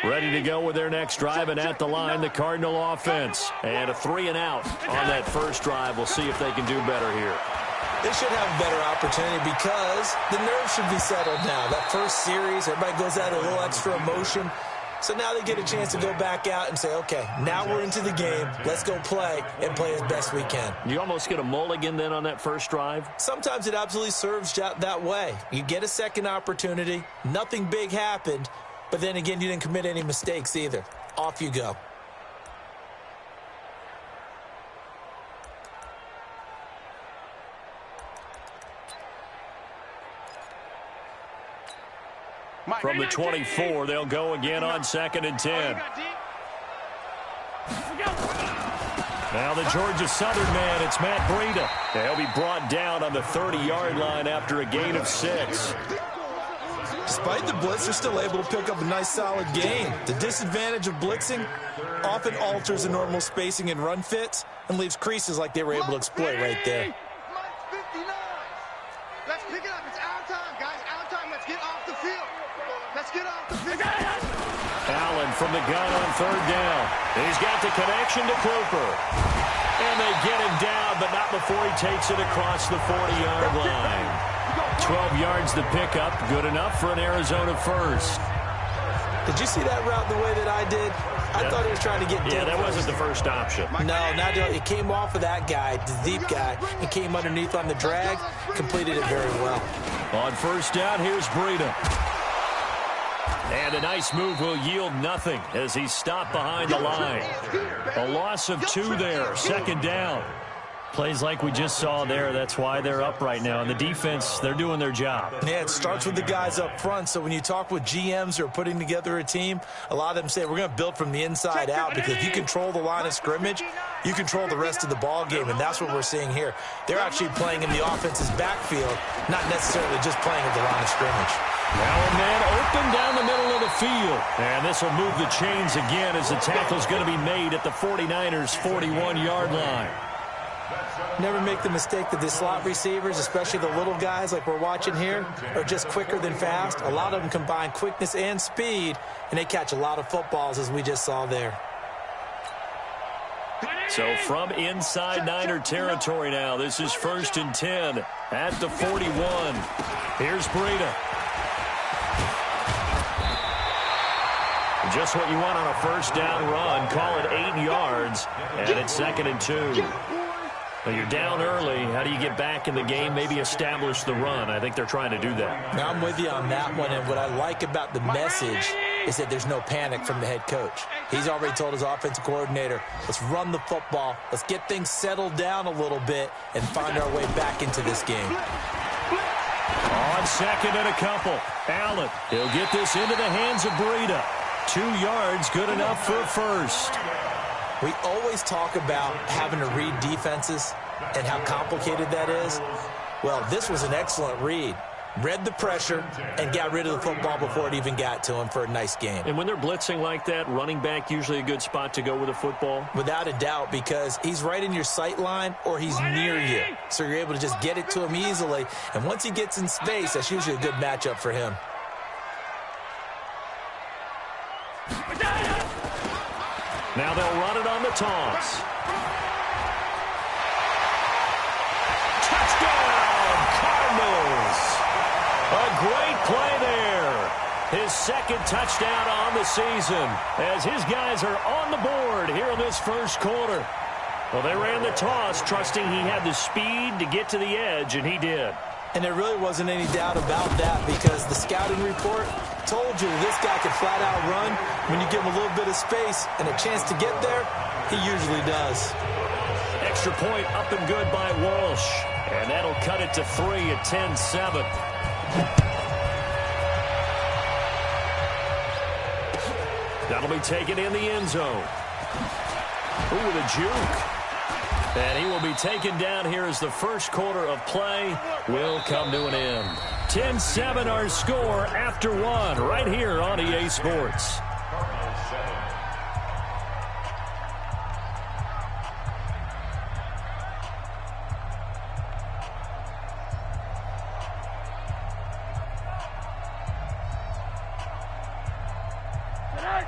Ready to go with their next drive, and at the line, the Cardinal offense. And a 3-and-out on that first drive. We'll see if they can do better here. They should have a better opportunity because the nerves should be settled now. That first series, everybody goes out a little extra emotion. So now they get a chance to go back out and say, okay, now we're into the game. Let's go play and play as best we can. You almost get a mulligan then on that first drive? Sometimes it absolutely serves that way. You get a second opportunity. Nothing big happened. But then again, you didn't commit any mistakes either. Off you go. From the 24, they'll go again on 2nd and 10. Now the Georgia Southern man, it's Matt Breida. He'll be brought down on the 30-yard line after a gain of 6. Despite the blitz, they're still able to pick up a nice, solid gain. The disadvantage of blitzing often alters the normal spacing and run fits and leaves creases like they were able to exploit right there. Let's pick it up. It's our time, guys. Our time. Let's get off the field. Let's get off the field. Allen from the gun on 3rd down. He's got the connection to Cooper. And they get him down, but not before he takes it across the 40-yard line. 12 yards to pick up. Good enough for an Arizona first. Did you see that route the way that I did? I thought he was trying to get deep. Yeah, that wasn't the first option. No, not it came off of that guy, the deep guy, and came underneath on the drag. Completed it very well. On 1st down, here's Breida. And a nice move will yield nothing as he's stopped behind the line. A loss of 2 there, 2nd down. Plays like we just saw there. That's why they're up right now. And the defense, they're doing their job. Yeah, it starts with the guys up front. So when you talk with GMs who are putting together a team, a lot of them say we're going to build from the inside out because if you control the line of scrimmage, you control the rest of the ball game, and that's what we're seeing here. They're actually playing in the offense's backfield, not necessarily just playing at the line of scrimmage. Now a man open down the middle of the field. And this will move the chains again as the tackle's going to be made at the 49ers' 41-yard line. Never make the mistake that the slot receivers, especially the little guys like we're watching here, are just quicker than fast. A lot of them combine quickness and speed, and they catch a lot of footballs, as we just saw there. So from inside Niner territory now, this is 1st and 10 at the 41. Here's Breida. Just what you want on a 1st down run. Call it 8 yards, and it's 2nd and 2. Well, you're down early. How do you get back in the game, maybe establish the run? I think they're trying to do that. Now, I'm with you on that one, and what I like about the message is that there's no panic from the head coach. He's already told his offensive coordinator, let's run the football, let's get things settled down a little bit, and find our way back into this game. On 2nd and a couple, Allen, he'll get this into the hands of Breida. 2 yards, good enough for a first. We always talk about having to read defenses and how complicated that is. Well, this was an excellent read. Read the pressure and got rid of the football before it even got to him for a nice game. And when they're blitzing like that, running back usually a good spot to go with a football? Without a doubt, because he's right in your sight line or he's near you. So you're able to just get it to him easily. And once he gets in space, that's usually a good matchup for him. Now they'll run it on the toss. Touchdown, Cardinals! A great play there. His 2nd touchdown on the season as his guys are on the board here in this 1st quarter. Well, they ran the toss, trusting he had the speed to get to the edge, and he did. And there really wasn't any doubt about that because the scouting report told you this guy could flat out run. When you give him a little bit of space and a chance to get there, he usually does. Extra point up and good by Walsh. And that'll cut it to 3 at 10-7. That'll be taken in the end zone. Ooh, the juke. And he will be taken down here as the 1st quarter of play will come to an end. 10-7 our score after 1 right here on EA Sports.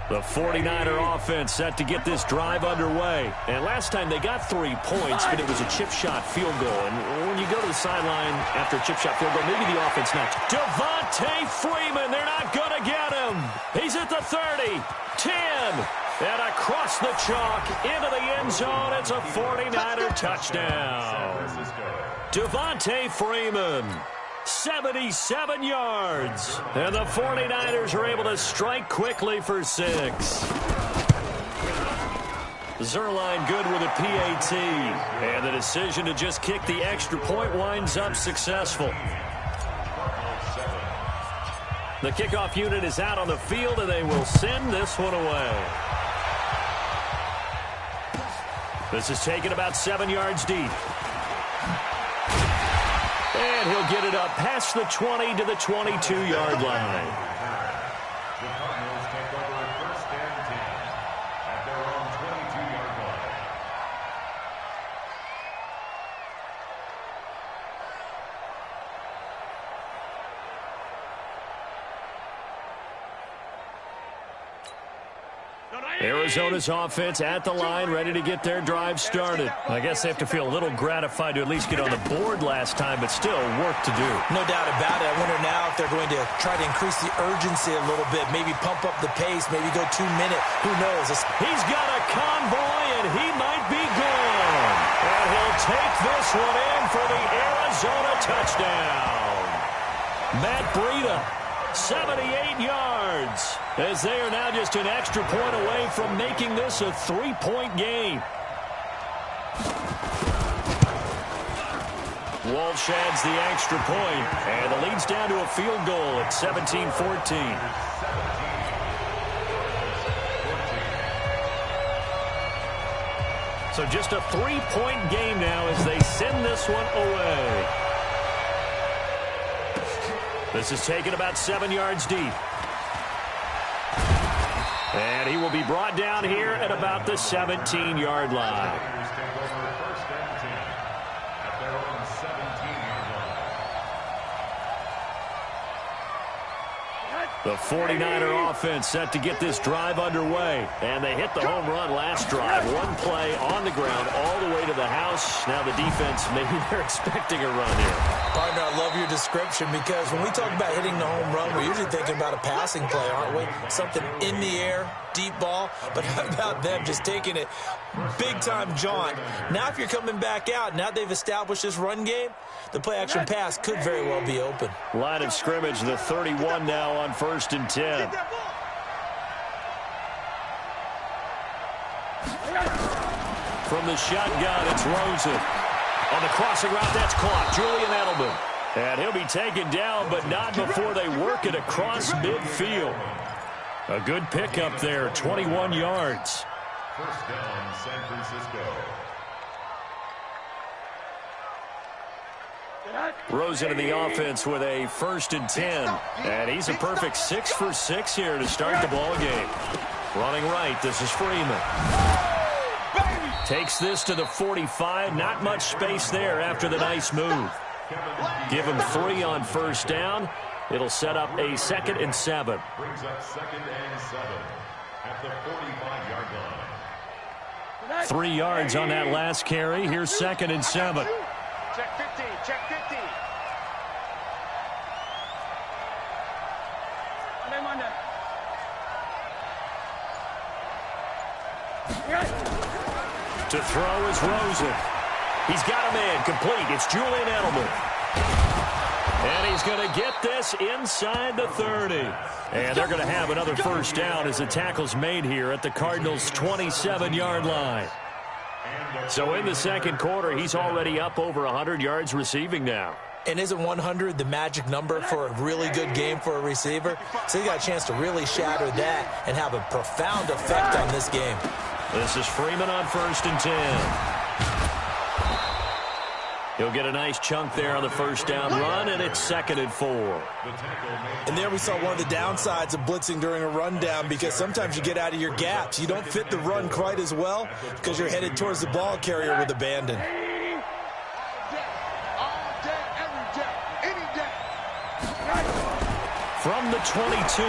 The 49er offense set to get this drive underway. And last time they got 3 points, but it was a chip shot field goal. And when you go to the sideline after a chip shot field goal, maybe the offense not. Devontae Freeman, they're not going to get him. He's at the 30, 10, and across the chalk into the end zone. It's a 49er touchdown. Devontae Freeman. 77 yards. And the 49ers are able to strike quickly for 6. Zerline good with a PAT. And the decision to just kick the extra point winds up successful. The kickoff unit is out on the field, and they will send this one away. This is taken about 7 yards deep. And he'll get it up past the 20 to the 22-yard line. The Cardinals take over at 1st and 10 at their own 22-yard line. Arizona's offense at the line, ready to get their drive started. I guess they have to feel a little gratified to at least get on the board last time, but still work to do. No doubt about it. I wonder now if they're going to try to increase the urgency a little bit, maybe pump up the pace, maybe go 2 minute. Who knows? He's got a convoy, and he might be gone. And he'll take this one in for the Arizona touchdown. Matt Breida, 78 yards, as they are now just an extra point away from making this a 3-point game. Walsh adds the extra point, and the lead's down to a field goal at 17-14. So just a 3-point game now as they send this one away. This is taken about 7 yards deep. And he will be brought down here at about the 17-yard line. The 49er offense set to get this drive underway. And they hit the home run last drive. One play on the ground all the way to the house. Now the defense, maybe they're expecting a run here. Partner, I love your description because when we talk about hitting the home run, we're usually thinking about a passing play, aren't we? Something in the air, deep ball. But how about them just taking it big-time jaunt? Now if you're coming back out, now they've established this run game, the play-action pass could very well be open. Line of scrimmage, the 31 now on 1st and 10. From the shotgun, it's Rosen. On the crossing route, that's caught. Julian Edelman. And he'll be taken down, but not before they work it across midfield. A good pickup there, 21 yards. First down, San Francisco. Rosen in the offense with a 1st and 10. And he's a perfect 6 for 6 here to start the ball game. Running right, this is Freeman. Takes this to the 45. Not much space there after the nice move. Give him 3 on 1st down. It'll set up a 2nd and 7. Brings up 2nd and 7 at the 45-yard line. 3 yards on that last carry. Here's 2nd and 7. Check 50, check 50. To throw is Rosen. He's got a man complete. It's Julian Edelman. And he's going to get this inside the 30. And they're going to have another 1st down as the tackle's made here at the Cardinals' 27-yard line. So in the 2nd quarter, he's already up over 100 yards receiving now. And isn't 100 the magic number for a really good game for a receiver? So he got a chance to really shatter that and have a profound effect on this game. This is Freeman on 1st and 10. He'll get a nice chunk there on the 1st down run, and it's 2nd and 4. And there we saw one of the downsides of blitzing during a rundown because sometimes you get out of your gaps. You don't fit the run quite as well because you're headed towards the ball carrier with abandon. From the 22,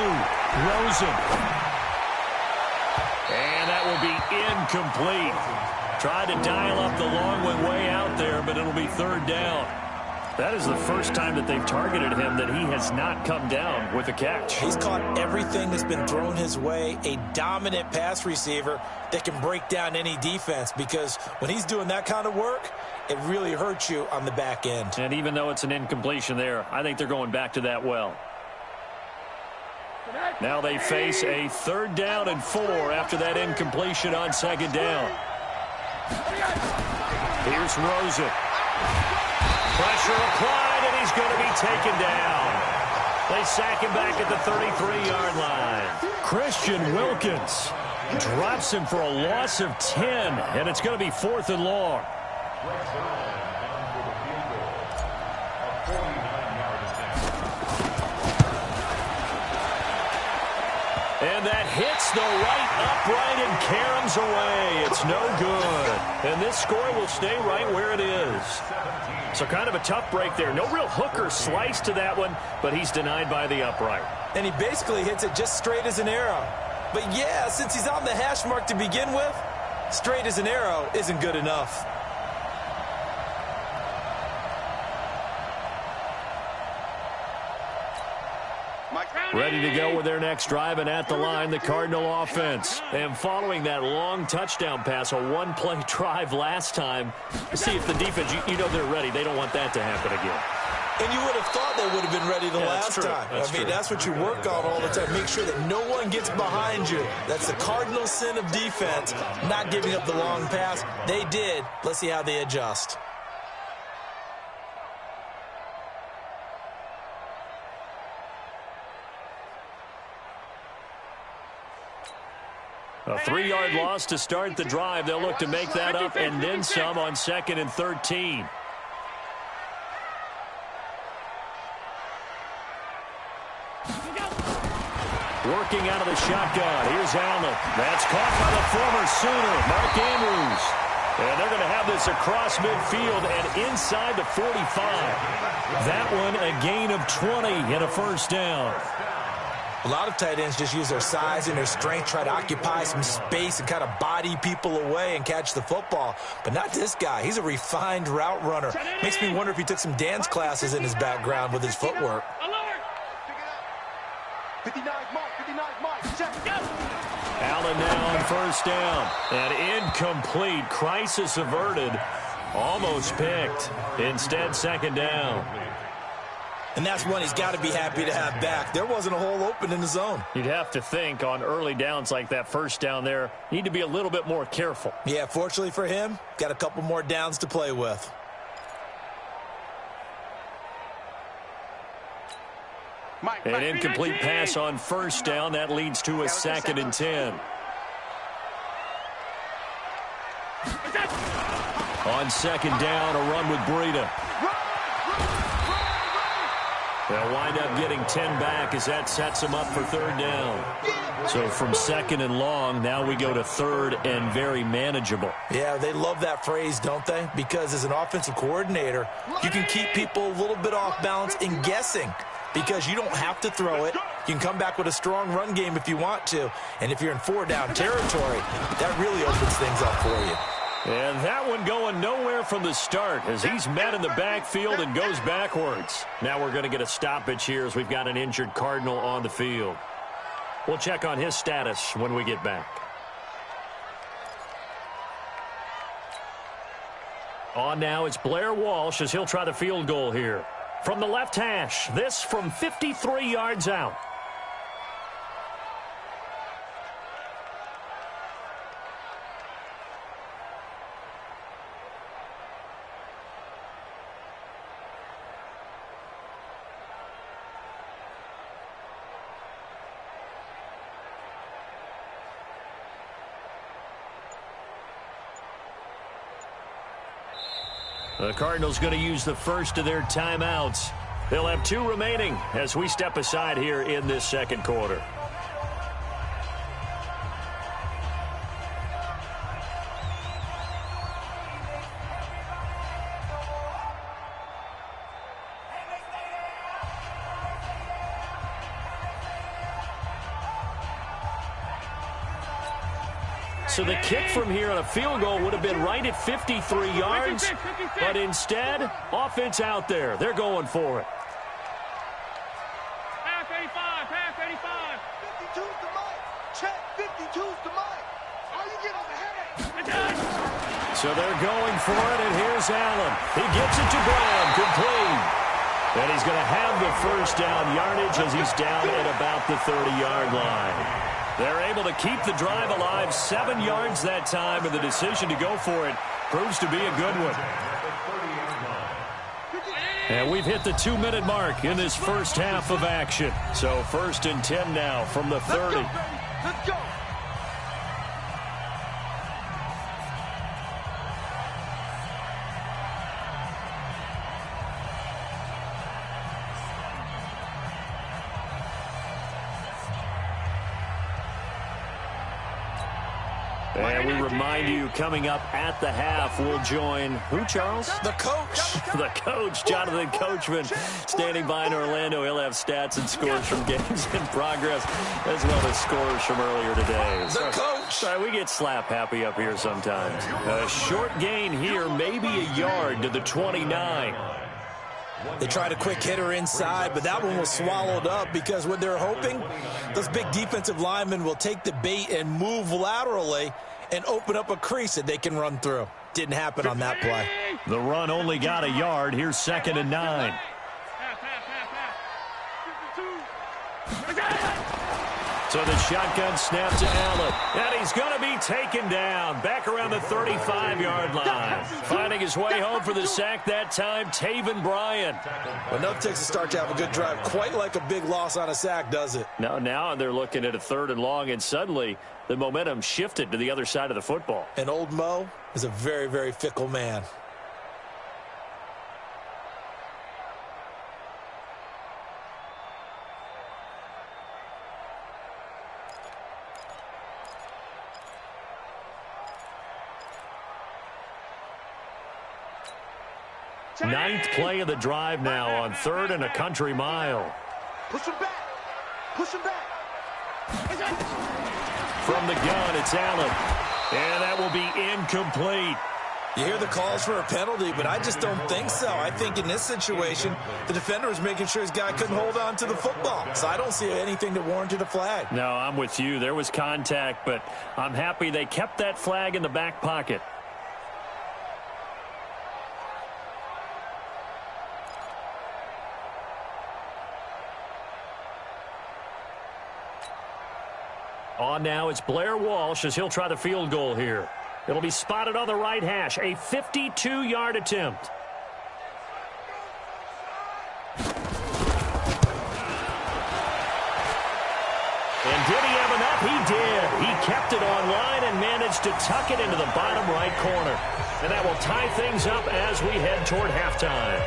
Rosen. will be incomplete. Tried to dial up the long one way out there, but it'll be third down. That is the first time that they've targeted him that he has not come down with a catch. He's caught everything that's been thrown his way, a dominant pass receiver that can break down any defense, because when he's doing that kind of work, it really hurts you on the back end. And even though it's an incompletion there, I think they're going back to that well. Now they face a 3rd down and 4 after that incompletion on 2nd down. Here's Rosen. Pressure applied, and he's going to be taken down. They sack him back at the 33-yard line. Christian Wilkins drops him for a loss of 10, and it's going to be 4th and long. And that hits the right upright and caroms away. It's no good. And this score will stay right where it is. So kind of a tough break there. No real hook or slice to that one, but he's denied by the upright. And he basically hits it just straight as an arrow. But yeah, since he's on the hash mark to begin with, straight as an arrow isn't good enough. Ready to go with their next drive, and at the line, the Cardinal offense. And following that long touchdown pass, a one-play drive last time, see if the defense, you know they're ready. They don't want that to happen again. And you would have thought they would have been ready the last time. I mean, that's what you work on all the time. Make sure that no one gets behind you. That's the cardinal sin of defense, not giving up the long pass. They did. Let's see how they adjust. A 3-yard loss to start the drive. They'll look to make that up and then some on 2nd and 13. Working out of the shotgun. Here's Allen. That's caught by the former Sooner, Mark Andrews. And they're going to have this across midfield and inside the 45. That one a gain of 20 and a 1st down. A lot of tight ends just use their size and their strength, try to occupy some space and kind of body people away and catch the football. But not this guy. He's a refined route runner. Makes me wonder if he took some dance classes in his background with his footwork. 59 mark, check. Allen now on 1st down. And incomplete. Crisis averted. Almost picked. Instead, 2nd down. And that's one he's got to be happy to have back. There wasn't a hole open in the zone. You'd have to think on early downs like that 1st down there, need to be a little bit more careful. Yeah, fortunately for him, got a couple more downs to play with. An incomplete pass on 1st down. That leads to a 2nd and 10. On 2nd down, a run with Breida. They'll wind up getting 10 back as that sets them up for 3rd down. So from 2nd and long, now we go to 3rd and very manageable. Yeah, they love that phrase, don't they? Because as an offensive coordinator, you can keep people a little bit off balance and guessing because you don't have to throw it. You can come back with a strong run game if you want to. And if you're in 4-down territory, that really opens things up for you. And that one going nowhere from the start as he's met in the backfield and goes backwards. Now we're going to get a stoppage here as we've got an injured Cardinal on the field. We'll check on his status when we get back. On now, it's Blair Walsh as he'll try the field goal here. From the left hash, this from 53 yards out. The Cardinals going to use the first of their timeouts. They'll have 2 remaining as we step aside here in this 2nd quarter. So the kick from here on a field goal would have been right at 53 yards, but instead, offense out there. They're going for it. Pass 85, pass 85. 52's the mic. Check, 52's the mic. All you get is a headache. So they're going for it, and here's Allen. He gets it to Brown, complete. And he's going to have the first down yardage as he's down at about the 30-yard line. They're able to keep the drive alive, 7 yards that time, and the decision to go for it proves to be a good one. And we've hit the 2-minute mark in this first half of action. So 1st and 10 now from the 30. Let's go. And we remind you, coming up at the half, we'll join who, Charles? The coach. The coach, Jonathan Coachman, standing by in Orlando. He'll have stats and scores from games in progress, as well as scores from earlier today. The coach. Sorry, we get slap happy up here sometimes. A short gain here, maybe a yard to the 29. They tried a quick hitter inside, but that one was swallowed up because what they're hoping, those big defensive linemen will take the bait and move laterally and open up a crease that they can run through. Didn't happen on that play. The run only got a yard. Here's 2nd and 9. So the shotgun snap to Allen. And he's going to be taken down back around the 35-yard line. Finding his way home for the sack that time, Taven Bryan. Well, enough takes a start to have a good drive. Quite like a big loss on a sack, does it? Now they're looking at a 3rd and long, and suddenly the momentum shifted to the other side of the football. And old Mo is a very, very fickle man. Ninth play of the drive now on 3rd and a country mile. Push him back. Push him back. From the gun, it's Allen. And that will be incomplete. You hear the calls for a penalty, but I just don't think so. I think in this situation, the defender was making sure his guy couldn't hold on to the football. So I don't see anything that warranted a flag. No, I'm with you. There was contact, but I'm happy they kept that flag in the back pocket. On now, it's Blair Walsh as he'll try the field goal here. It'll be spotted on the right hash, a 52-yard attempt. And did he have enough? He did. He kept it online and managed to tuck it into the bottom right corner. And that will tie things up as we head toward halftime.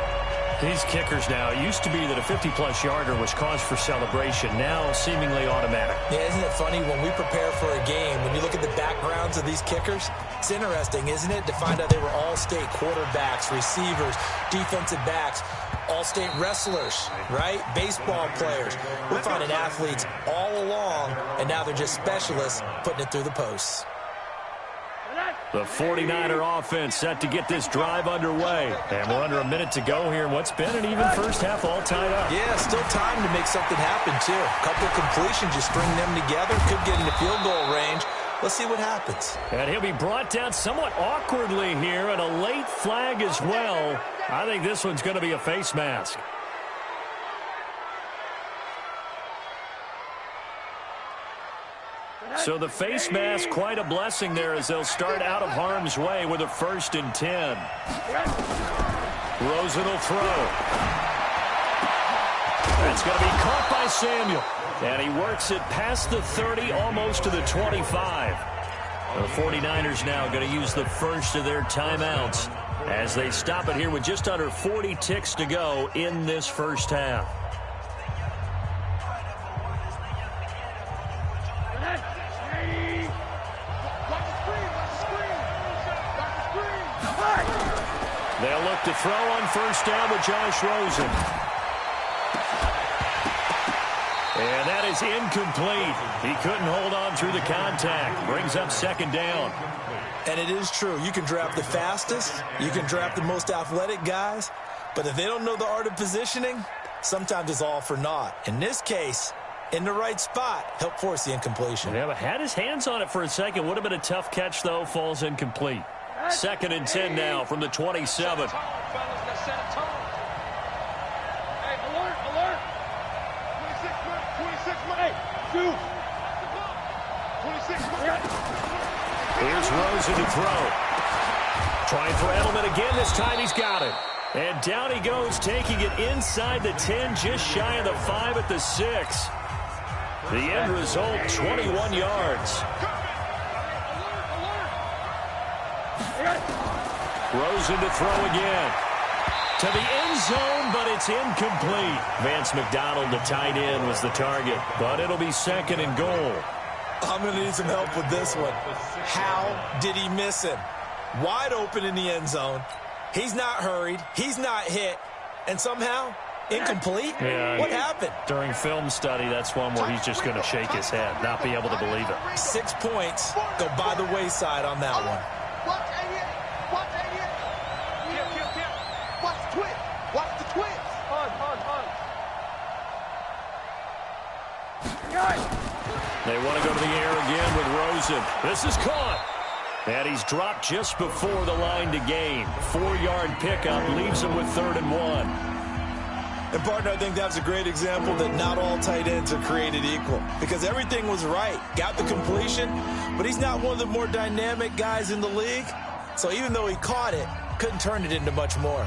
These kickers now, it used to be that a 50-plus yarder was cause for celebration, now seemingly automatic. Yeah, isn't it funny when we prepare for a game, when you look at the backgrounds of these kickers, it's interesting, isn't it, to find out they were all-state quarterbacks, receivers, defensive backs, all-state wrestlers, right? Baseball players. We're finding athletes all along, and now they're just specialists putting it through the posts. The 49er offense set to get this drive underway. And we're under a minute to go here in what's been an even first half all tied up. Yeah, still time to make something happen, too. A couple of completions, you string them together, could get into field goal range. Let's see what happens. And he'll be brought down somewhat awkwardly here, and a late flag as well. I think this one's going to be a face mask. So the face mask, quite a blessing there as they'll start out of harm's way with a 1st and 10. Rosen will throw. That's going to be caught by Samuel. And he works it past the 30, almost to the 25. The 49ers now going to use the first of their timeouts as they stop it here with just under 40 ticks to go in this first half. They'll look to throw on 1st down with Josh Rosen. And that is incomplete. He couldn't hold on through the contact. Brings up second down. And it is true. You can draft the fastest. You can draft the most athletic guys. But if they don't know the art of positioning, sometimes it's all for naught. In this case, in the right spot, helped force the incompletion. Yeah, but had his hands on it for a second. Would have been a tough catch, though. Falls incomplete. 2nd and 10 now from the 27. Here's Rosen to throw. Trying for Edelman again. This time he's got it. And down he goes, taking it inside the 10, just shy of the 5 at the 6. The end result, 21 yards. Rosen to throw again. To the end zone, but it's incomplete. Vance McDonald, the tight end, was the target. But it'll be 2nd and goal. I'm going to need some help with this one. How did he miss him? Wide open in the end zone. He's not hurried. He's not hit. And somehow, incomplete? Yeah, what happened? During film study, that's one where he's just going to shake his head, not be able to believe it. 6 points go by the wayside on that one. Watch the twist. Watch the twist. They want to go to the air again with Rosen. This is caught. And he's dropped just before the line to gain. 4-yard pickup leaves him with 3rd and 1. And, partner, I think that's a great example that not all tight ends are created equal. Because everything was right. Got the completion, but he's not one of the more dynamic guys in the league. So even though he caught it, couldn't turn it into much more.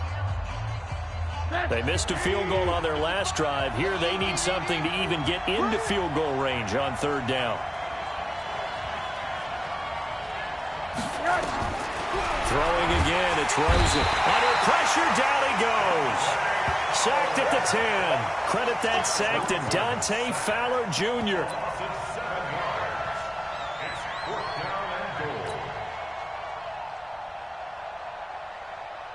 They missed a field goal on their last drive. Here they need something to even get into field goal range on 3rd down. Throwing again, it's Rosen. Under pressure, down he goes. Sacked at the 10. Credit that sack to Dante Fowler Jr.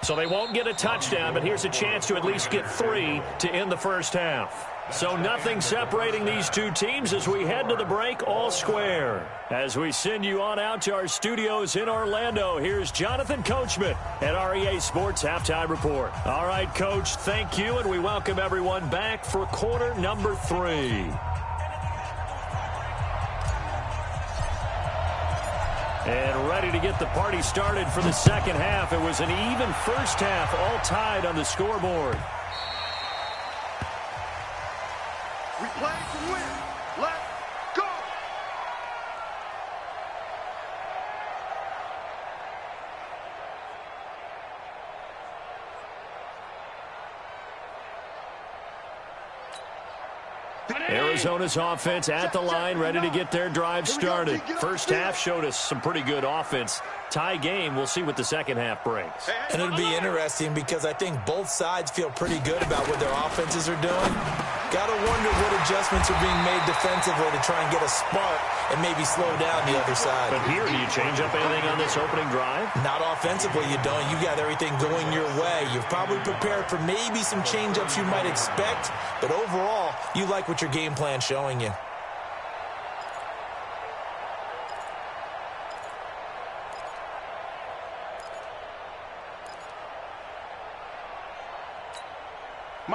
So they won't get a touchdown, but here's a chance to at least get 3 to end the first half. So nothing separating these two teams as we head to the break, all square. As we send you on out to our studios in Orlando, here's Jonathan Coachman at REA Sports Halftime Report. All right, Coach, thank you, and we welcome everyone back for quarter number 3. And ready to get the party started for the second half. It was an even first half, all tied on the scoreboard. We play to win. Let's go. Arizona's offense at the line, ready to get their drive started. First half showed us some pretty good offense. Tie game, we'll see what the second half brings. And it'll be interesting because I think both sides feel pretty good about what their offenses are doing. Got to wonder what adjustments are being made defensively to try and get a spark and maybe slow down the other side. But here, do you change up anything on this opening drive? Not offensively, you don't. You got everything going your way. You've probably prepared for maybe some change-ups you might expect, but overall, you like what your game plan's showing you.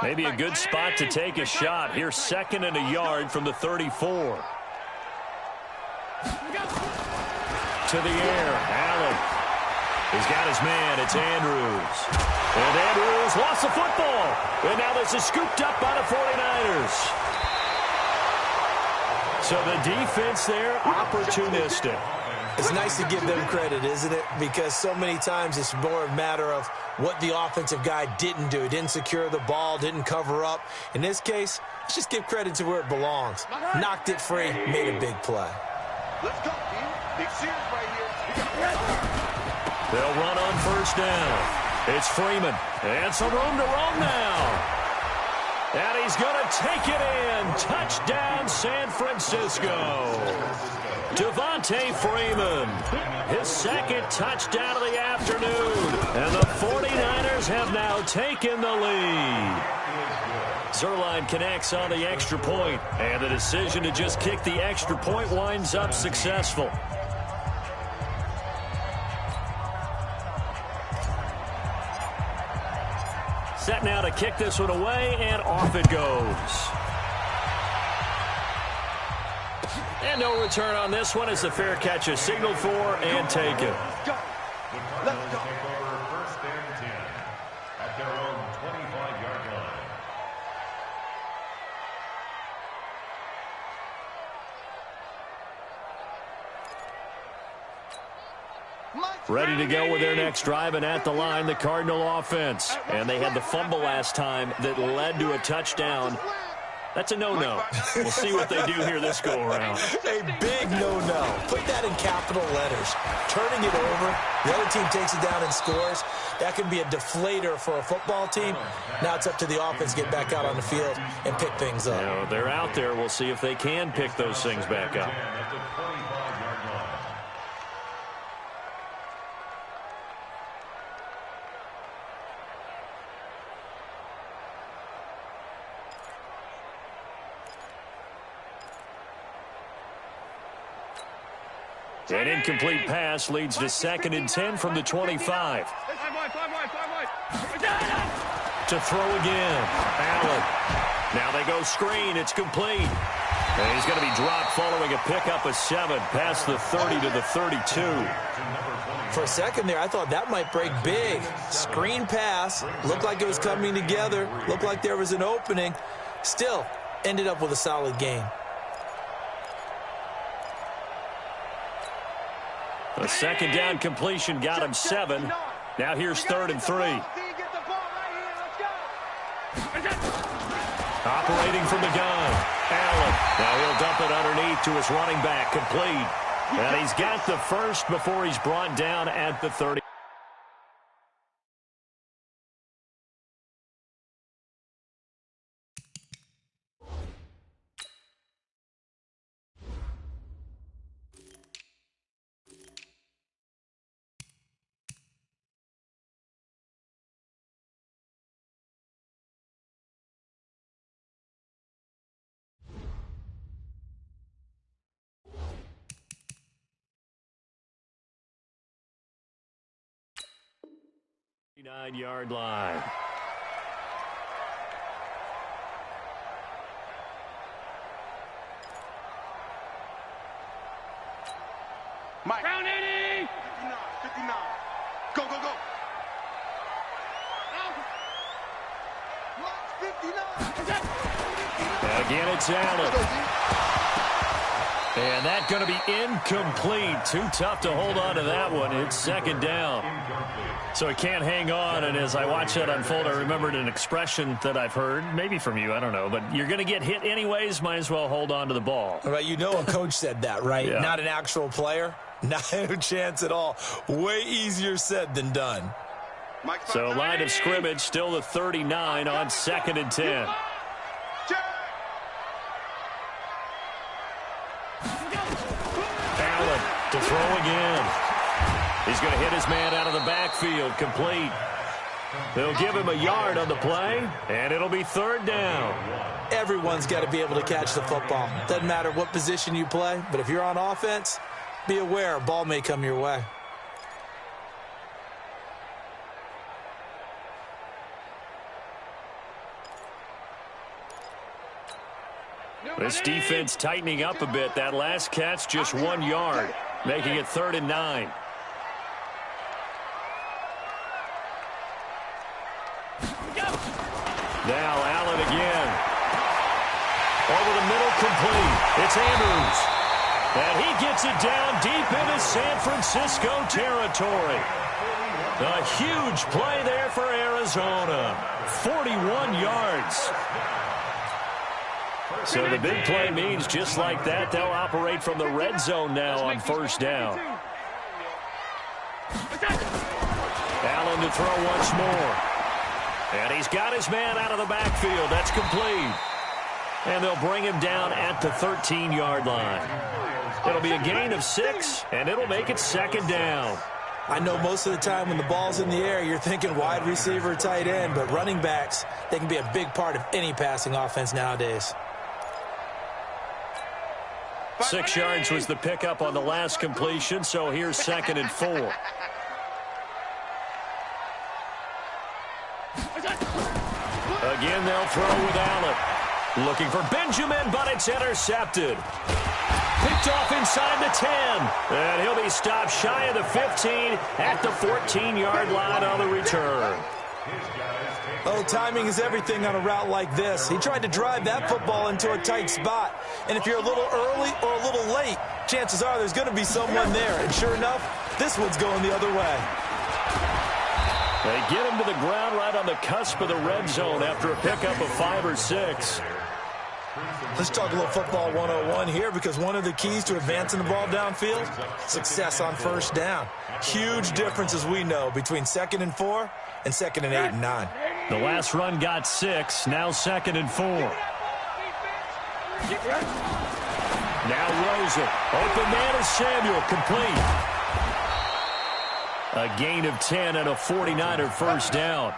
Maybe a good spot to take a shot. Here's 2nd and a yard from the 34. To the air, Allen. He's got his man. It's Andrews. And Andrews lost the football. And now this is scooped up by the 49ers. So the defense there, opportunistic. It's nice to give them credit, isn't it? Because so many times it's more a matter of what the offensive guy didn't do. He didn't secure the ball, didn't cover up. In this case, let's just give credit to where it belongs. Knocked it free, made a big play. Let's go, team. Big series right here. They'll run on first down. It's Freeman. And some room to roam now. And he's going to take it in. Touchdown, San Francisco. Devontae Freeman, his 2nd touchdown of the afternoon. And the 49ers have now taken the lead. So Zuerlein connects on the extra point, and the decision to just kick the extra point winds up successful. Set now to kick this one away, and off it goes. And no return on this one as the fair catch is signaled for and taken. The Cardinals take over first and 10 at their own 25-yard line. Ready to go with their next drive, and at the line, the Cardinal offense. And they had the fumble last time that led to a touchdown. That's a no-no. We'll see what they do here this go-around. A big no-no. Put that in capital letters. Turning it over, the other team takes it down and scores. That can be a deflator for a football team. Now it's up to the offense to get back out on the field and pick things up. You know, they're out there. We'll see if they can pick those things back up. An incomplete pass leads to 2nd and 10 from the 25. To throw again. Allen. Now they go screen. It's complete. And he's going to be dropped following a pickup of 7 past the 30 to the 32. For a second there, I thought that might break big. Screen pass. Looked like it was coming together. Looked like there was an opening. Still, ended up with a solid gain. A second down completion got him 7. Now here's 3rd and 3. Operating from the gun. Allen. Now he'll dump it underneath to his running back. Complete. And he's got the first before he's brought down at the 30. Nine-yard line. Mike. Round 80. 59. Go, go, go. 59. Again, it's Allen. And that's going to be incomplete. Too tough to hold on to that one. It's 2nd down. So he can't hang on, and as I watch that unfold, I remembered an expression that I've heard, maybe from you, I don't know, but you're going to get hit anyways, might as well hold on to the ball. Right, you know a coach said that, right? Yeah. Not an actual player. Not a chance at all. Way easier said than done. So line of scrimmage, still the 39 on 2nd and 10. Allen to throw again. He's going to hit his man out of the backfield. Complete. They'll give him a yard on the play, and it'll be 3rd down. Everyone's got to be able to catch the football. Doesn't matter what position you play, but if you're on offense, be aware a ball may come your way. This defense tightening up a bit. That last catch, just 1 yard, making it 3rd and 9. Now Allen again. Over the middle, complete. It's Andrews. And he gets it down deep into San Francisco territory. A huge play there for Arizona. 41 yards. So the big play means just like that, they'll operate from the red zone now on 1st down. Allen to throw once more. And he's got his man out of the backfield. That's complete. And they'll bring him down at the 13-yard line. It'll be a gain of 6, and it'll make it 2nd down. I know most of the time when the ball's in the air, you're thinking wide receiver, tight end, but running backs, they can be a big part of any passing offense nowadays. 6 yards was the pickup on the last completion, so here's 2nd and 4. Again, they'll throw with Allen. Looking for Benjamin, but it's intercepted. Picked off inside the 10. And he'll be stopped shy of the 15 at the 14-yard line on the return. Oh, timing is everything on a route like this. He tried to drive that football into a tight spot. And if you're a little early or a little late, chances are there's going to be someone there. And sure enough, this one's going the other way. They get him to the ground right on the cusp of the red zone after a pickup of 5 or 6. Let's talk a little football 101 here, because one of the keys to advancing the ball downfield, success on first down. Huge difference, as we know, between 2nd and 4 and 2nd and 8 and 9. The last run got 6, now 2nd and 4. Now Rosen. Open man is Samuel, complete. A gain of 10 and a 49er first down.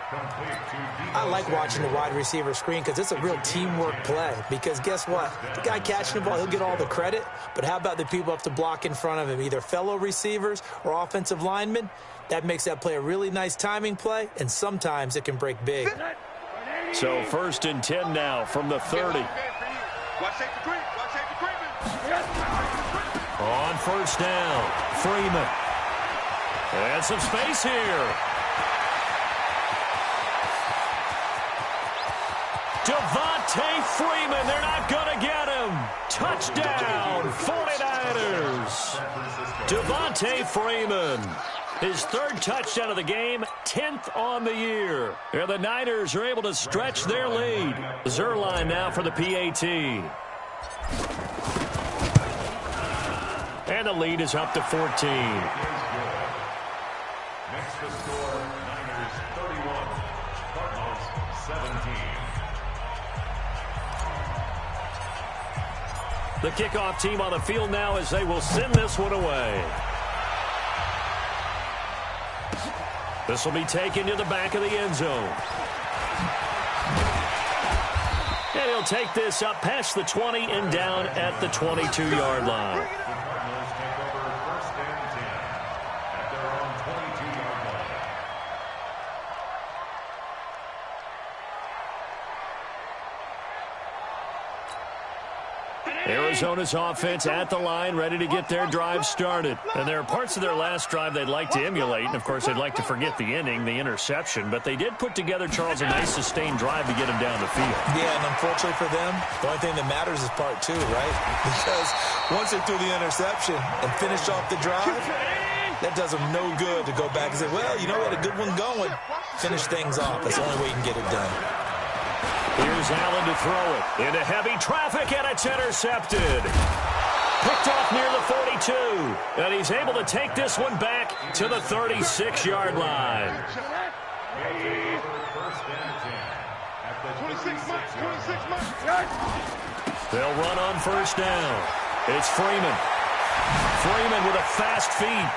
I like watching the wide receiver screen because it's a real teamwork play. Because guess what? The guy catching the ball, he'll get all the credit. But how about the people up to block in front of him, either fellow receivers or offensive linemen? That makes that play a really nice timing play, and sometimes it can break big. So 1st and 10 now from the 30. On first down, Freeman. And some space here. Devontae Freeman, they're not going to get him. Touchdown, 49ers. Devontae Freeman, his 3rd touchdown of the game, 10th on the year. And the Niners are able to stretch their lead. Zerline now for the PAT. And the lead is up to 14. Next to score, Niners 31, Cardinals 17. The kickoff team on the field now as they will send this one away. This will be taken to the back of the end zone. And he'll take this up past the 20 and down at the 22-yard line. Arizona's offense at the line, ready to get their drive started. And there are parts of their last drive they'd like to emulate, and of course they'd like to forget the ending, the interception, but they did put together, Charles, a nice sustained drive to get them down the field. Yeah, and unfortunately for them, the only thing that matters is part 2, right? Because once they threw the interception and finished off the drive, that does them no good to go back and say, well, you know, we had a good one going. Finish things off. That's the only way you can get it done. Here's Allen to throw it into heavy traffic, and it's intercepted. Picked off near the 42, and he's able to take this one back to the 36-yard line. 26 months. They'll run on first down. It's Freeman. Freeman with a fast feet.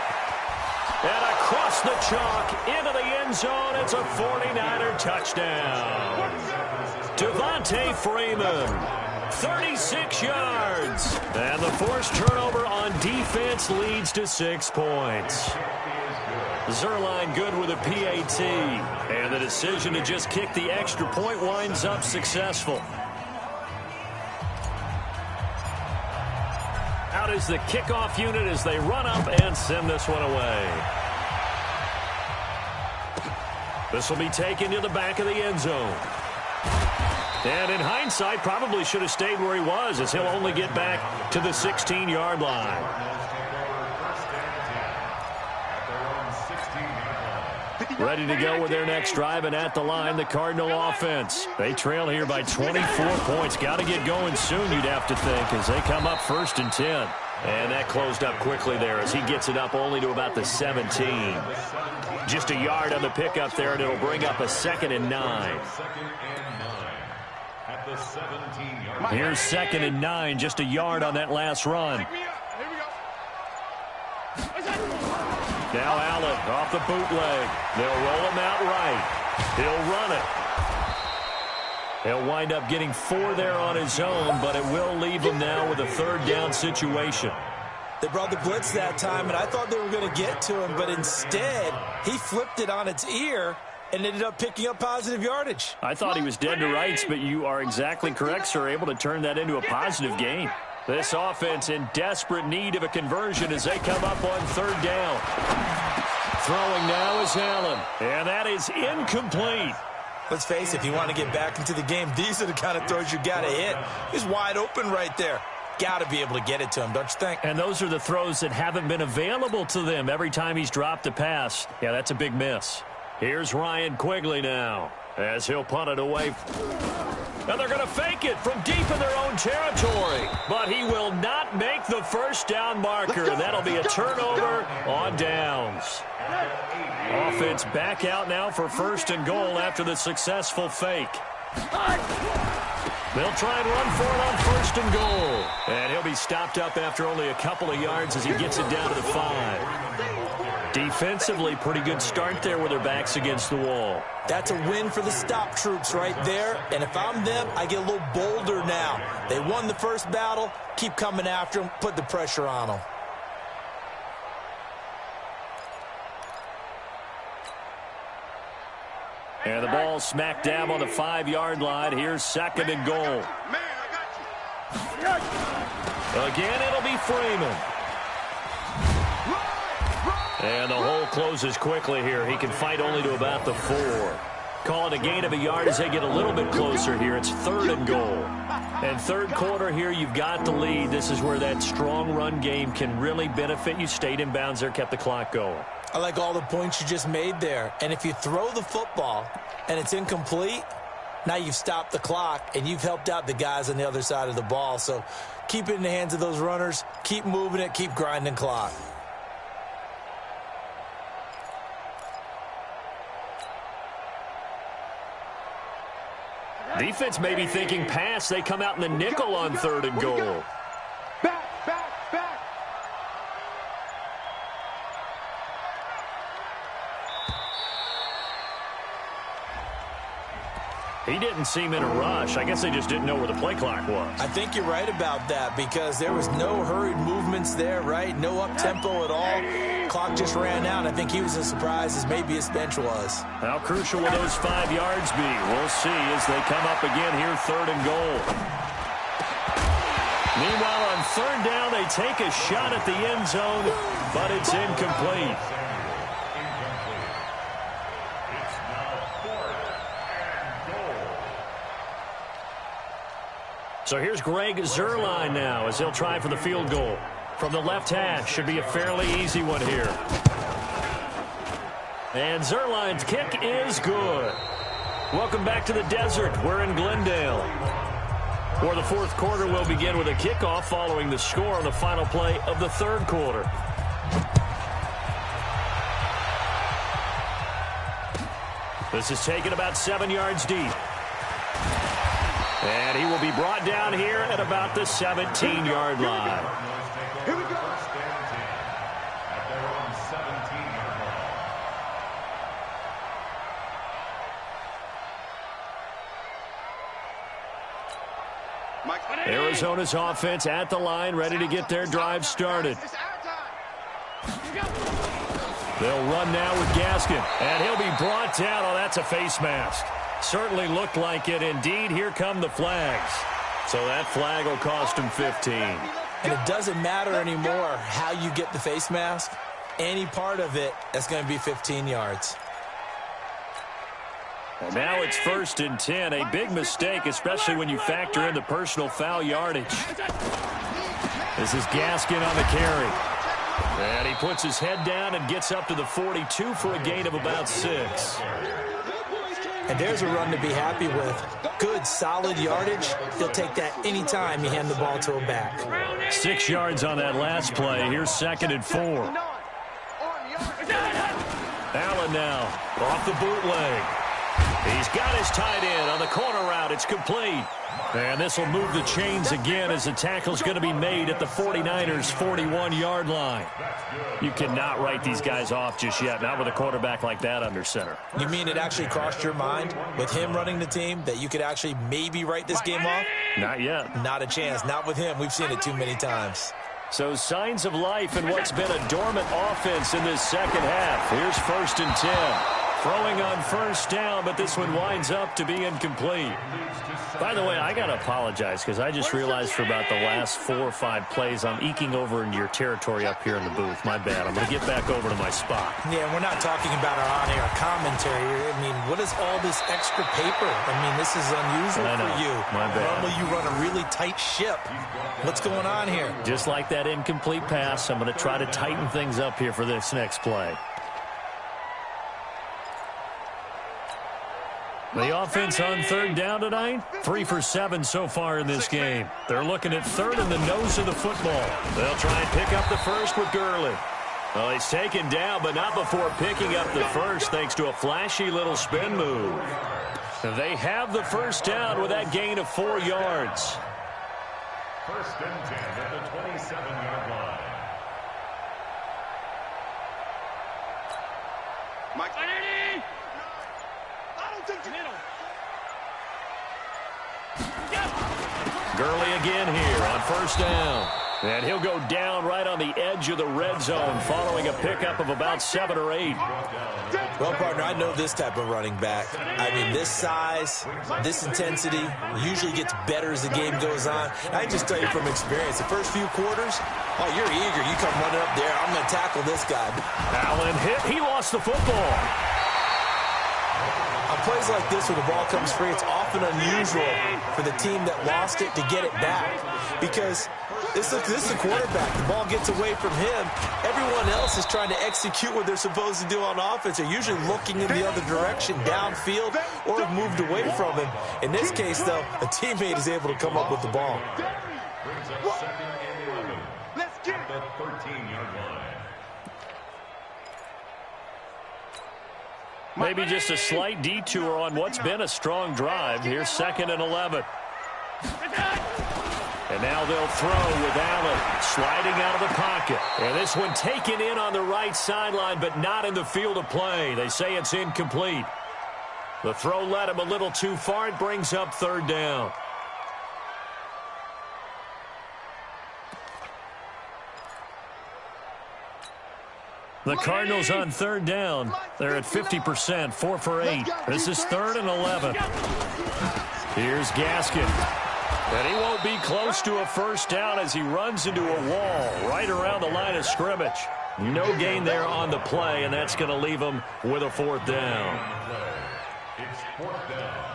And across the chalk into the end zone. It's a 49er touchdown. Devontae Freeman, 36 yards. And the forced turnover on defense leads to 6 points. Zerline good with a PAT. And the decision to just kick the extra point winds up successful. Out is the kickoff unit as they run up and send this one away. This will be taken to the back of the end zone. And in hindsight, probably should have stayed where he was, as he'll only get back to the 16-yard line. Ready to go with their next drive, and at the line, the Cardinal offense. They trail here by 24 points. Got to get going soon, you'd have to think, as they come up 1st and 10. And that closed up quickly there as he gets it up only to about the 17. Just a yard on the pickup there, and it'll bring up a 2nd and 9. Here's 2nd and 9, just a yard on that last run. Now Allen off the bootleg. They'll roll him out right. He'll run it. He'll wind up getting 4 there on his own, but it will leave him now with a third down situation. They brought the blitz that time, and I thought they were going to get to him, but instead, he flipped it on its ear and ended up picking up positive yardage. I thought he was dead to rights, but you are exactly correct, sir, able to turn that into a positive gain. This offense in desperate need of a conversion as they come up on third down. Throwing now is Allen, and that is incomplete. Let's face it, if you want to get back into the game, these are the kind of throws you got to hit. He's wide open right there. Got to be able to get it to him, don't you think? And those are the throws that haven't been available to them every time he's dropped a pass. Yeah, that's a big miss. Here's Ryan Quigley now as he'll punt it away. And they're going to fake it from deep in their own territory. But he will not make the first down marker. That'll be a turnover on downs. Offense back out now for first and goal after the successful fake. They'll try and run for it on first and goal. And he'll be stopped up after only a couple of yards as he gets it down to the 5. Defensively, pretty good start there with their backs against the wall. That's a win for the stop troops right there. And if I'm them, I get a little bolder now. They won the first battle. Keep coming after them. Put the pressure on them. And the ball smack dab on the 5-yard line. Here's second and goal. Again, it'll be Freeman. And the hole closes quickly here. He can fight only to about the 4. Call it a gain of a yard as they get a little bit closer here. It's third and goal. And third quarter here, you've got the lead. This is where that strong run game can really benefit you. Stayed in bounds there, kept the clock going. I like all the points you just made there. And if you throw the football and it's incomplete, now you've stopped the clock and you've helped out the guys on the other side of the ball. So keep it in the hands of those runners. Keep moving it. Keep grinding clock. Defense may be thinking pass. They come out in the nickel on third and goal. Back. He didn't seem in a rush. I guess they just didn't know where the play clock was. I think you're right about that because there was no hurried movements there, right? No up-tempo at all. Clock just ran out. I think he was as surprised as maybe his bench was. How crucial will those 5 yards be? We'll see as they come up again here, third and goal. Meanwhile, on third down, they take a shot at the end zone, but it's incomplete. So here's Greg Zuerlein now as he'll try for the field goal. From the left hash, should be a fairly easy one here. And Zuerlein's kick is good. Welcome back to the desert. We're in Glendale. For the fourth quarter, we'll begin with a kickoff following the score on the final play of the third quarter. This is taken about 7 yards deep. And he will be brought down here at about the 17-yard line. Here we go. Arizona's offense at the line, ready to get their drive started. They'll run now with Gaskin, and he'll be brought down. Oh, that's a face mask. Certainly looked like it. Indeed, here come the flags. So that flag will cost him 15. And it doesn't matter anymore how you get the face mask. Any part of it, that's going to be 15 yards. And now it's first and 10. A big mistake, especially when you factor in the personal foul yardage. This is Gaskin on the carry. And he puts his head down and gets up to the 42 for a gain of about 6. And there's a run to be happy with. Good, solid yardage. He'll take that anytime you hand the ball to a back. 6 yards on that last play. Here's second and 4. Allen now off the bootleg. He's got his tight end on the corner route. It's complete. And this will move the chains again as the tackle's going to be made at the 49ers' 41-yard line. You cannot write these guys off just yet, not with a quarterback like that under center. You mean it actually crossed your mind with him running the team that you could actually maybe write this game off? Not yet. Not a chance. Not with him. We've seen it too many times. So signs of life in what's been a dormant offense in this second half. Here's 1st and 10. Throwing on first down, but this one winds up to be incomplete. By the way, I got to apologize because I just realized for about the last 4 or 5 plays I'm eking over into your territory up here in the booth. My bad. I'm going to get back over to my spot. Yeah, we're not talking about our on-air commentary. I mean, what is all this extra paper? I mean, this is unusual for you. My bad. Normally you run a really tight ship. What's going on here? Just like that incomplete pass, I'm going to try to tighten things up here for this next play. The offense on 3rd down tonight, 3 for 7 so far in this game. They're looking at 3rd in the nose of the football. They'll try and pick up the first with Gurley. Well, he's taken down, but not before picking up the first thanks to a flashy little spin move. They have the first down with that gain of 4 yards. 1st and 10 at the 27-yard line. Mike. Gurley again here on 1st down. And he'll go down right on the edge of the red zone following a pickup of about 7 or 8. Well, partner, I know this type of running back. I mean, this size, this intensity usually gets better as the game goes on. I just tell you from experience, the first few quarters, oh, you're eager. You come running up there. I'm going to tackle this guy. Allen hit. He lost the football. On plays like this where the ball comes free, it's often unusual for the team that lost it to get it back because this is the quarterback. The ball gets away from him. Everyone else is trying to execute what they're supposed to do on offense. They're usually looking in the other direction, downfield, or have moved away from him. In this case, though, a teammate is able to come up with the ball. Brings up 2nd and 11. Let's get it. At the 13-yard line. Maybe just a slight detour on what's been a strong drive. Here's 2nd and 11. And now they'll throw with Allen sliding out of the pocket. And this one taken in on the right sideline, but not in the field of play. They say it's incomplete. The throw led him a little too far. It brings up 3rd down. The Cardinals on 3rd down. They're at 50%, 4 for 8. This is 3rd and 11. Here's Gaskin. And he won't be close to a first down as he runs into a wall right around the line of scrimmage. No gain there on the play, and that's going to leave him with a 4th down. It's 4th down.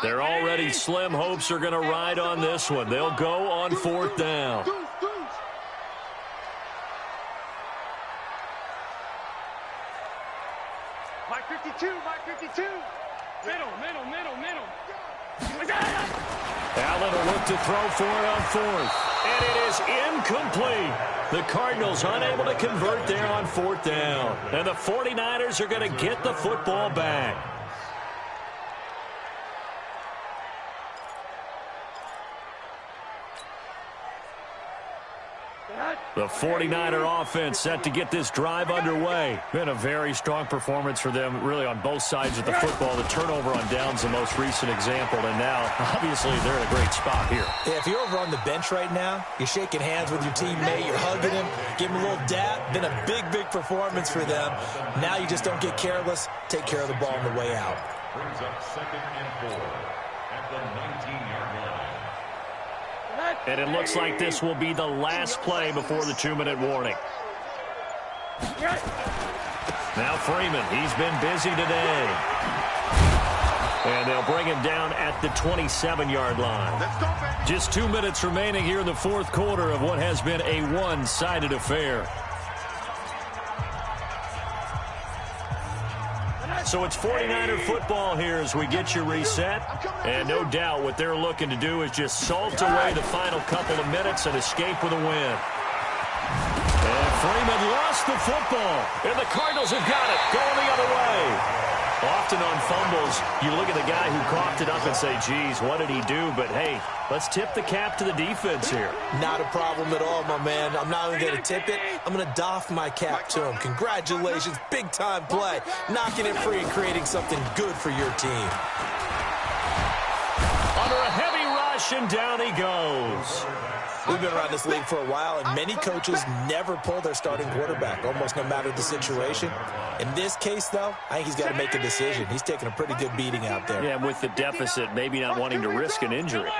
Their already slim hopes are going to ride on this one. They'll go on 4th down. Mike 52, Mike 52. Middle. Allen will look to throw for it on 4th. And it is incomplete. The Cardinals unable to convert there on 4th down. And the 49ers are going to get the football back. The 49er offense set to get this drive underway. Been a very strong performance for them, really, on both sides of the football. The turnover on downs, the most recent example, and now, obviously, they're in a great spot here. Yeah, if you're over on the bench right now, you're shaking hands with your teammate, you're hugging him, give him a little dap. Been a big, big performance for them. Now you just don't get careless. Take care of the ball on the way out. Brings up 2nd and 4 at the 19-yard line. And it looks like this will be the last play before the 2-minute warning. Now Freeman, he's been busy today. And they'll bring him down at the 27-yard line. Just 2 minutes remaining here in the 4th quarter of what has been a one-sided affair. So it's 49er football here as we get you reset. And no doubt what they're looking to do is just salt away the final couple of minutes and escape with a win. And Freeman lost the football. And the Cardinals have got it, going the other way. Often on fumbles, you look at the guy who coughed it up and say, geez, what did he do? But, hey, let's tip the cap to the defense here. Not a problem at all, my man. I'm not only going to tip it, I'm going to doff my cap to him. Congratulations, big-time play. Knocking it free and creating something good for your team. Under a heavy rush, and down he goes. We've been around this league for a while, and many coaches never pull their starting quarterback, almost no matter the situation. In this case, though, I think he's got to make a decision. He's taking a pretty good beating out there. Yeah, with the deficit, maybe not wanting to risk an injury.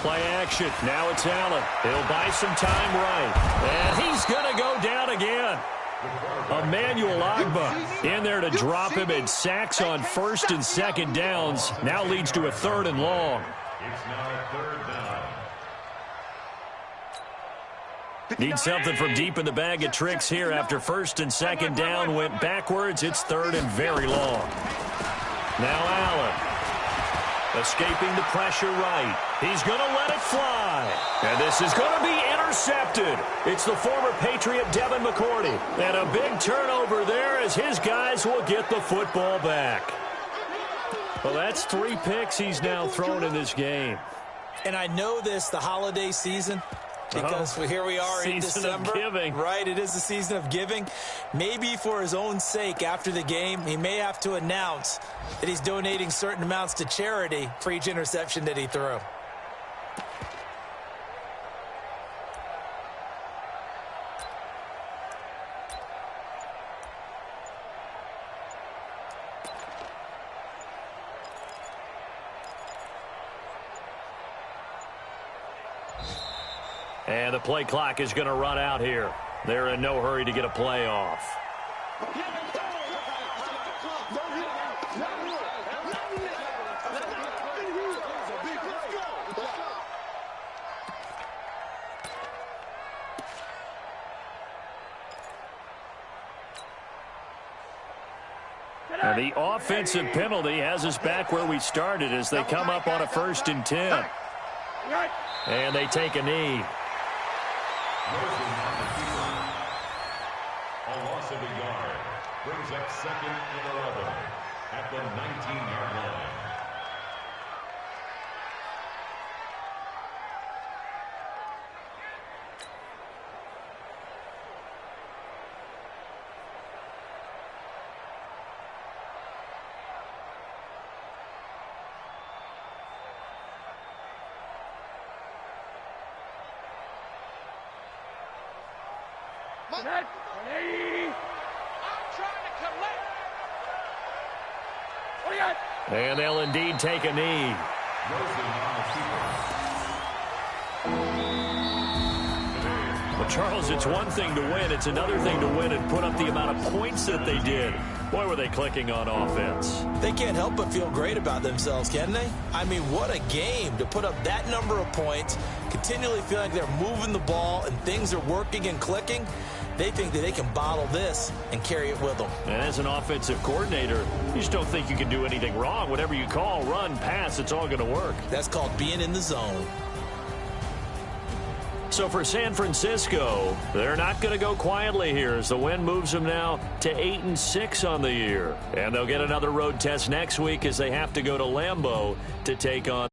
Play action. Now it's Allen. He'll buy some time right. And he's going to go down again. Emmanuel Ogbah in there to drop him, and sacks on first and second downs. Now leads to a 3rd and long. It's now 3rd down. Need something from deep in the bag of tricks here after first and second down went backwards. It's 3rd and very long. Now Allen. Escaping the pressure right. He's going to let it fly. And this is going to be intercepted. It's the former Patriot Devin McCourty. And a big turnover there as his guys will get the football back. Well, that's 3 picks he's now thrown in this game. And I know this, the holiday season, because here we are in December. Season of giving. Right, it is the season of giving. Maybe for his own sake after the game, he may have to announce that he's donating certain amounts to charity for each interception that he threw. And the play clock is going to run out here. They're in no hurry to get a play off. And the offensive penalty has us back where we started as they come up on a 1st and 10. And they take a knee. A loss of a yard brings up 2nd and 11 at the 19-yard line. I'm trying to collect. What do you got? And they'll indeed take a knee. Well, Charles, it's one thing to win. It's another thing to win and put up the amount of points that they did. Boy, were they clicking on offense. They can't help but feel great about themselves, can they? I mean, what a game to put up that number of points, continually feel like they're moving the ball and things are working and clicking. They think that they can bottle this and carry it with them. And as an offensive coordinator, you just don't think you can do anything wrong. Whatever you call, run, pass, it's all going to work. That's called being in the zone. So for San Francisco, they're not going to go quietly here as the win moves them now to 8-6 on the year. And they'll get another road test next week as they have to go to Lambeau to take on